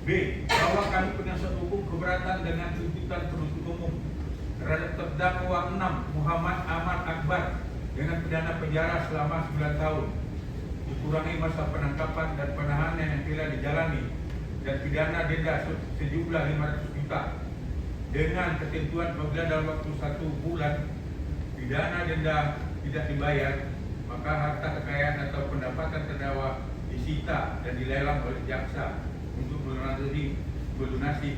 Bahwa kami penasihat hukum keberatan dengan tuntutan penuntut umum terhadap terdakwa 6 Muhammad Ahmad Akbar dengan pidana penjara selama 9 tahun, dikurangi masa penangkapan dan penahanan yang telah dijalani, dan pidana denda sejumlah 500 juta dengan ketentuan apabila dalam waktu 1 bulan pidana denda tidak dibayar, maka harta kekayaan atau pendapatan terdakwa disita dan dilelang oleh jaksa untuk melunasi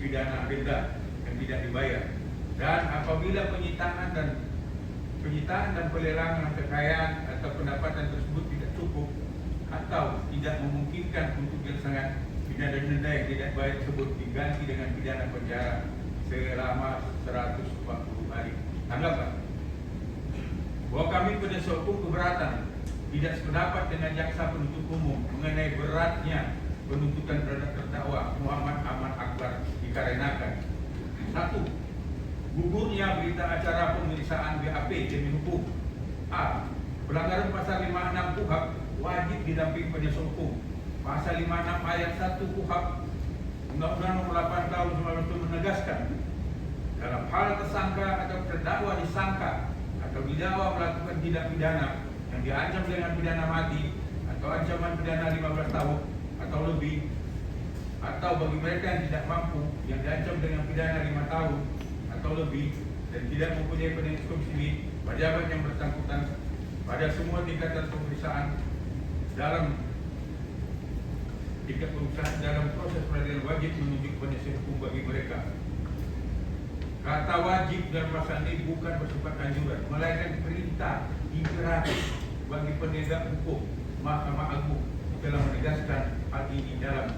pidana denda yang tidak dibayar. Dan apabila penyitaan dan pelelangan kekayaan atau pendapatan tersebut tidak cukup atau tidak memungkinkan untuk dilaksanakan, pidana denda yang tidak bayar tersebut diganti dengan pidana penjara selama 140 hari. Tanggapan bahwa kami penasihat hukum keberatan tidak sependapat dengan jaksa penuntut umum mengenai beratnya penuntutan terhadap terdakwa Muhammad Ahmad Akbar dikarenakan: 1. Gugurnya berita acara pemeriksaan BAP demi hukum. A. Pelanggaran pasal 56 KUHP wajib didampingi penasihat hukum. Pasal 56 ayat 1 KUHP Undang-Undang Nomor 8 Tahun 1990 menegaskan, dalam hal tersangka atau terdakwa disangka atau didakwa melakukan tindak pidana yang diancam dengan pidana mati atau ancaman pidana 15 tahun atau lebih, atau bagi mereka yang tidak mampu yang diancam dengan pidana 5 tahun atau lebih dan tidak mempunyai pendidikan sivil, pejabat yang bersangkutan pada semua tingkatan pemeriksaan dalam proses peradilan wajib menunjuk penasihat hukum bagi mereka. Kata wajib dalam pasal ini bukan bersifat anjuran, melainkan perintah imperatif bagi penegak hukum. Mahkamah Agung telah menegaskan hal ini dalam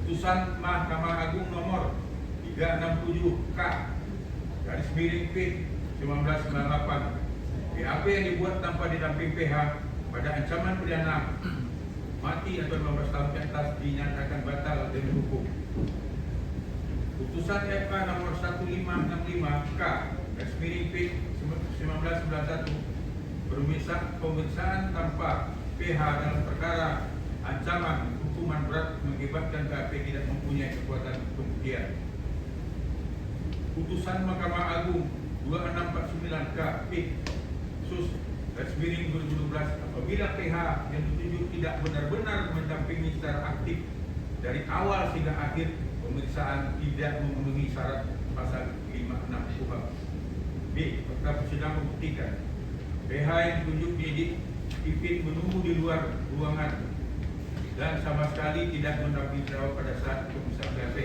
putusan Mahkamah Agung nomor 367 K /P 1998. BAP yang dibuat tanpa didamping PH pada ancaman pidana mati atau 15 tahun ke atas dinyatakan batal demi hukum. Putusan FK nomor 1565 K /P 1991 pemeriksaan tanpa PH dalam perkara ancaman hukuman berat mengakibatkan BAP tidak mempunyai kekuatan pembuktian. Putusan Mahkamah Agung 2649 K P Sus /2012 apabila PH yang ditunjuk tidak benar-benar mendampingi secara aktif dari awal hingga akhir pemeriksaan, tidak memenuhi syarat pasal 56 KUHP. B. Fakta persidangan membuktikan PH yang ditunjuk penyidik Pipin menunggu di luar ruangan dan sama sekali tidak mendampingi terdakwa pada saat pemeriksaan BAP.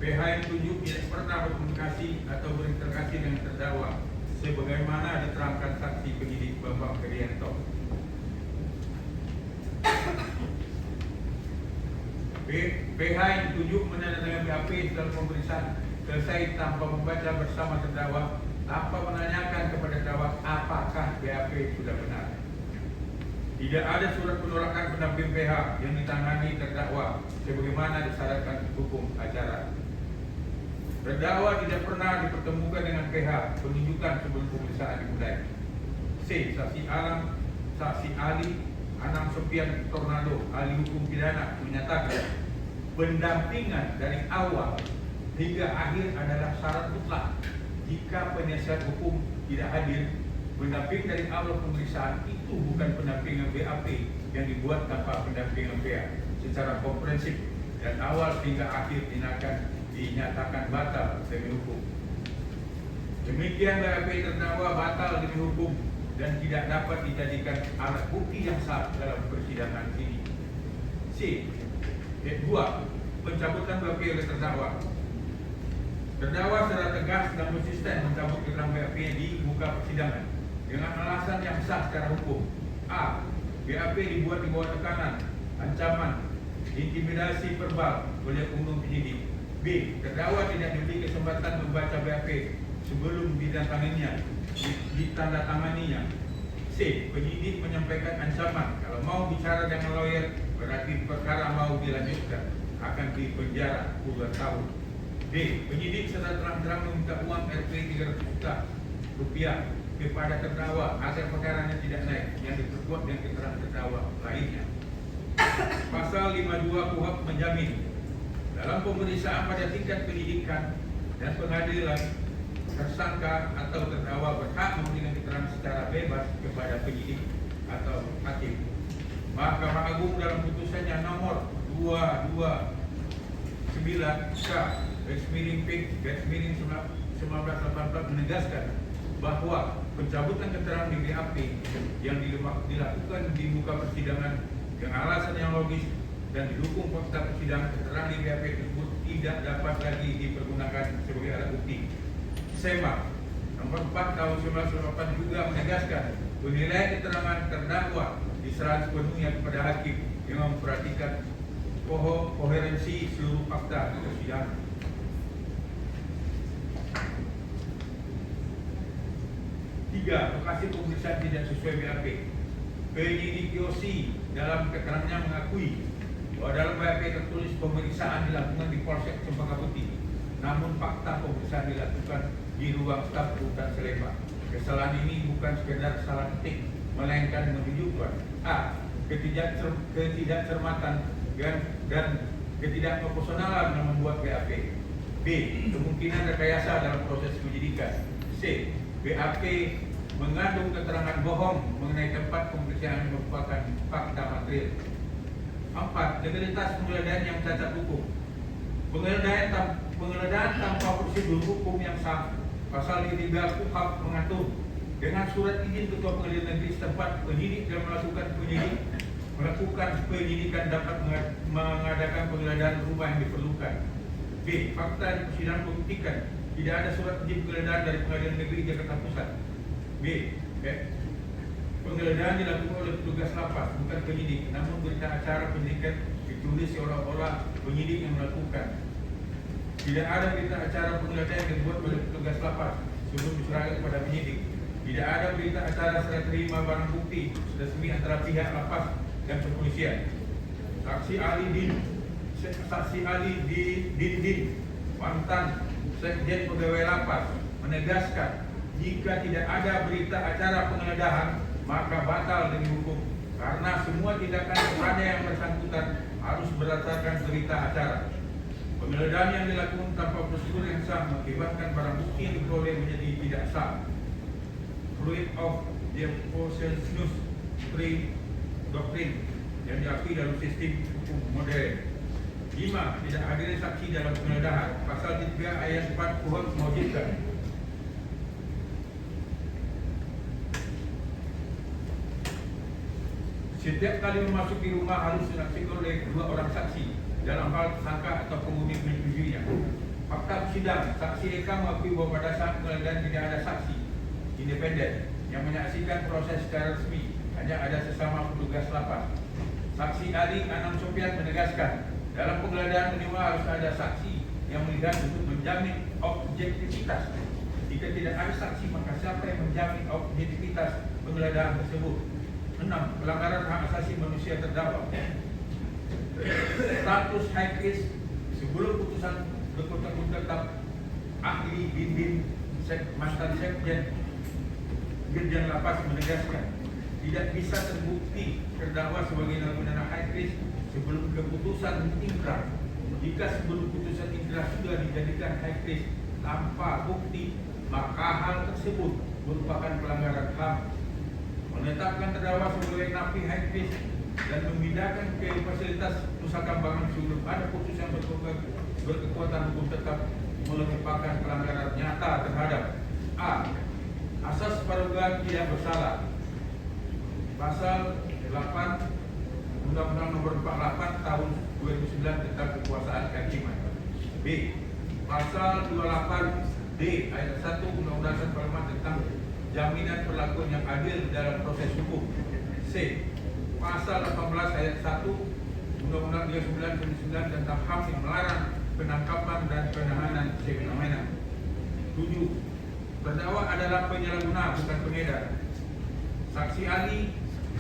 PH yang ditunjuk tidak pernah berkomunikasi atau berinteraksi dengan terdakwa sebagaimana diterangkan saksi penyidik Bambang Herianto. PH yang ditunjuk menandatangani BAP setelah pemeriksaan selesai tanpa membaca bersama terdakwa, tanpa menanyakan kepada terdakwa apakah BAP sudah benar. Tidak ada surat penolakan pendamping PH yang ditangani terdakwa sebagaimana disyaratkan hukum acara. Terdakwa tidak pernah dipertemukan dengan PH penunjukan sebelum pemeriksaan dimulai. C. Saksi Alam, Saksi Ali Anam Sofian Tornado, ahli hukum pidana, menyatakan pendampingan dari awal hingga akhir adalah syarat mutlak. Jika penasihat hukum tidak hadir, pendamping dari awal pemeriksaan itu bukan pendampingan BAP yang dibuat tanpa pendampingan PH secara komprehensif dan awal hingga akhir dinyatakan batal demi hukum. Demikian BAP terdakwa batal demi hukum dan tidak dapat dijadikan alat bukti yang sah dalam persidangan ini. C. 2. Pencabutan BAP oleh terdakwa. Terdakwa secara tegas dan konsisten mencabut keterangan BAP di muka persidangan dengan alasan yang sah secara hukum. A. BAP dibuat di bawah tekanan, ancaman, intimidasi verbal oleh umum penyidik. B. Terdakwa tidak diberi kesempatan membaca BAP sebelum ditandatanganinya. C. Penyidik menyampaikan ancaman kalau mau bicara dengan lawyer berarti perkara mau dilanjutkan akan dipenjara puluhan tahun. D. Penyidik secara terang-terang meminta uang Rp 300 juta kepada terdakwa agar perkaranya tidak naik, yang diperkuat dengan keterangan terdakwa lainnya. Pasal 52 KUHP menjamin Dalam pemeriksaan pada tingkat penyidikan dan pengadilan, tersangka atau terdakwa berhak memberikan keterangan secara bebas kepada penyidik atau hakim. Mahkamah Agung dalam putusannya nomor 229/P/1918 menegaskan bahwa pencabutan keterangan di BAP yang dilakukan di muka persidangan dengan alasan yang logis dan didukung fakta persidangan, keterangan di BAP tersebut tidak dapat lagi dipergunakan sebagai alat bukti. SEMA nomor 4 tahun 1998 juga menegaskan penilaian keterangan terdakwa diserahkan sepenuhnya kepada hakim yang memperhatikan koherensi seluruh fakta persidangan. Tiga, lokasi pemeriksaan tidak sesuai BAP. Penyidik Yosi dalam keterangannya mengakui bahwa dalam BAP tertulis pemeriksaan dilakukan di Polsek Cempaka Putih, namun fakta pemeriksaan dilakukan di ruang staf rutan Sleman. Kesalahan ini bukan sekedar salah ketik, melainkan menunjukkan a. ketidakcermatan dan ketidakprofesionalan yang membuat BAP. B. Kemungkinan rekayasa dalam proses penyidikan. C. BAP mengandung keterangan bohong mengenai tempat pemeriksaan yang merupakan fakta material. 4. Legalitas penggeledahan yang cacat hukum. Penggeledahan tanpa prosedur hukum yang sah. Pasal 3 KUHP mengatur dengan surat izin Ketua Pengadilan Negeri setempat penyidik yang melakukan penyidikan dapat mengadakan penggeledahan rumah yang diperlukan. B. Fakta di persidangan membuktikan tidak ada surat izin penggeledahan dari Pengadilan Negeri Jakarta Pusat. B. Penggeledahan dilakukan oleh petugas lapas, bukan penyidik, namun berita acara penyidikan ditulis seolah-olah penyidik yang melakukan. Tidak ada berita acara penggeledahan yang dibuat oleh petugas lapas sebelum diserahkan kepada penyidik. Tidak ada berita acara serah terima barang bukti resmi antara pihak lapas dan kepolisian. Saksi ahli Dindin, mantan Sekjen Pegawai Lapas, menegaskan jika tidak ada berita acara penggeledahan maka batal demi hukum, karena semua tindakan kepada yang bersangkutan harus berdasarkan berita acara. Penggeledahan yang dilakukan tanpa prosedur yang sah mengakibatkan barang bukti yang diperoleh menjadi tidak sah. Fluid of Depositionus Doctrine yang diakui dalam sistem hukum modern. 5. Tidak hadirnya saksi dalam penggeledahan. Pasal 3 ayat 4 KUHP mewajibkan setiap kali memasuki rumah harus disaksikan oleh 2 orang saksi dalam hal tersangka atau penghuni menyetujuinya. Fakta sidang, saksi Eka mengakui bahwa pada saat penggeledahan tidak ada saksi independen yang menyaksikan proses secara resmi, hanya ada sesama petugas lapas. Saksi ahli Anam Sofian menegaskan dalam penggeledahan minimal harus ada saksi yang melihat untuk menjamin objektivitas. Jika tidak ada saksi, maka siapa yang menjamin objektivitas penggeledahan tersebut? 6. Pelanggaran hak asasi manusia terdakwa. Status high risk sebelum putusan berkutat tetap ahli Dindin mantan Sekjen Dirjen Lapas menegaskan tidak bisa terbukti terdakwa sebagai narapidana high risk sebelum keputusan inkrah. Jika sebelum putusan inkrah sudah dijadikan high risk tanpa bukti, maka hal tersebut merupakan pelanggaran HAM. Menetapkan terdakwa sebagai napi high risk dan memindahkan ke fasilitas Nusa Kambangan sebelum ada putusan berkekuatan hukum tetap merupakan pelanggaran nyata terhadap a. asas praduga tidak bersalah. Pasal 8 Undang-Undang Nomor 48 Tahun 2009 tentang kekuasaan kehakiman. B. Pasal 28D ayat 1 Undang-Undang Parlemen tentang jaminan perlakuan yang adil dalam proses hukum. C. Pasal 18 ayat 1 Undang-Undang 39 tentang HAM yang melarang penangkapan dan penahanan semena-mena. 7. Terdakwa adalah penyalahguna bukan pengedar. Saksi ahli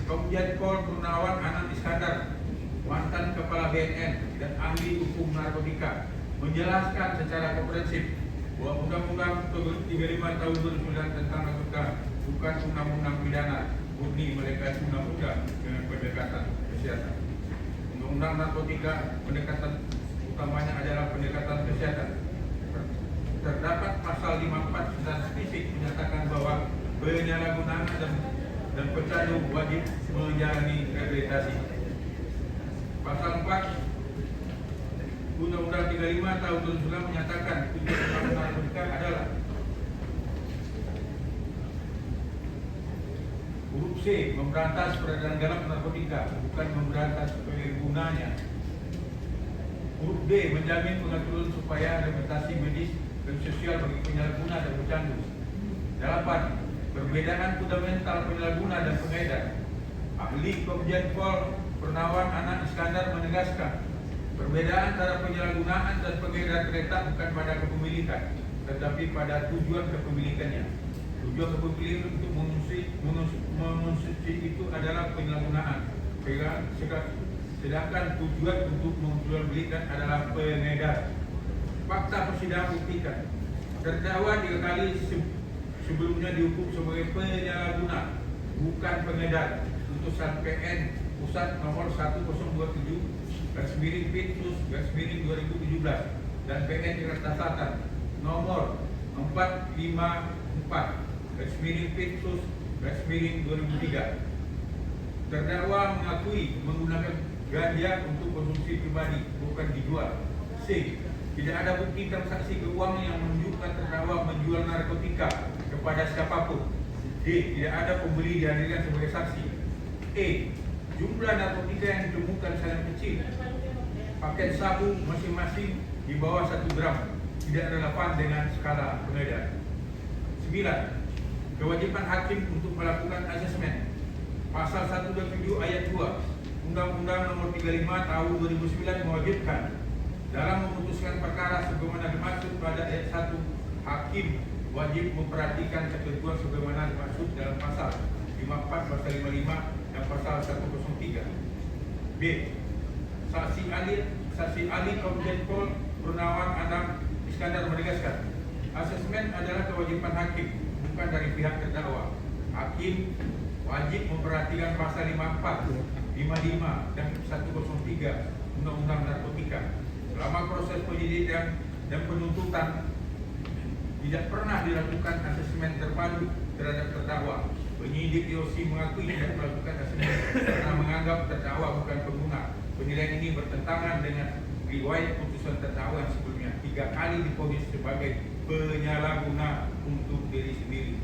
Komjen Pol Purnawan Anand Iskandar, mantan Kepala BNN dan ahli hukum narkotika, menjelaskan secara komprehensif bahwa Undang-Undang 35 Tahun 2009 tentang narkotika bukan undang-undang pidana murni, melainkan undang-undang dengan pendekatan kesehatan. Undang-Undang narkotika pendekatan utamanya adalah pendekatan kesehatan. Terdapat pasal 54 dan spesifik menyatakan bahwa penyalahgunaan dan pecandu wajib menjalani rehabilitasi. Pasal 4 Undang-Undang 35 tahun 2009 menyatakan tujuan utama narkotika adalah huruf C, memberantas peredaran gelap narkotika, bukan memberantas penggunanya. Huruf D, menjamin pengaturan supaya rehabilitasi medis dan sosial bagi penyalahguna dan pecandu. 8. Perbedaan fundamental penyalahguna dan pengedar. Ahli Komjen Pol Purnawan Anak Iskandar menegaskan, perbedaan antara penyalahgunaan dan pengedar terletak bukan pada kepemilikan, tetapi pada tujuan kepemilikannya. Tujuan kepemilikan untuk mengonsumsi itu adalah penyalahgunaan, sedangkan tujuan untuk menjualbelikan adalah pengedar. Fakta persidangan buktikan, terdakwa 3 kali sebelumnya dihukum sebagai penyalahguna, bukan pengedar. Putusan PN Pusat nomor 1022/Pit/2017 dan PN Jakarta Selatan nomor 454/Pit/2003. Terdakwa mengakui menggunakan ganja untuk konsumsi pribadi, bukan dijual. C. Tidak ada bukti transaksi keuangan yang menunjukkan terdakwa menjual narkotika kepada siapapun. D. Tidak ada pembeli dihadirkan sebagai saksi. E. Jumlah narkotika yang ditemukan sangat kecil. Paket sabu masing-masing di bawah 1 gram, tidak relevan dengan skala pengedar. 9. Kewajiban hakim untuk melakukan asesmen. Pasal 127 ayat 2 Undang-Undang Nomor 35 Tahun 2009 mewajibkan dalam memutuskan perkara sebagaimana dimaksud pada ayat 1, hakim wajib memperhatikan ketentuan sebagaimana dimaksud dalam pasal 54, pasal 55 dan pasal 103. B. Saksi ahli Komjen Pol Purnawan Anak Iskandar menegaskan, asesmen adalah kewajiban hakim, bukan dari pihak terdakwa. Hakim wajib memperhatikan pasal 54, 55 dan 103 Undang-Undang Narkotika. Selama proses penyidikan dan penuntutan tidak pernah dilakukan asesmen terpadu terhadap terdakwa. Penyidik DOC mengakui tidak melakukan asesmen karena menganggap terdakwa bukan pengguna. Penilaian ini bertentangan dengan riwayat putusan terdakwa yang sebelumnya 3 kali divonis sebagai penyalahguna untuk diri sendiri.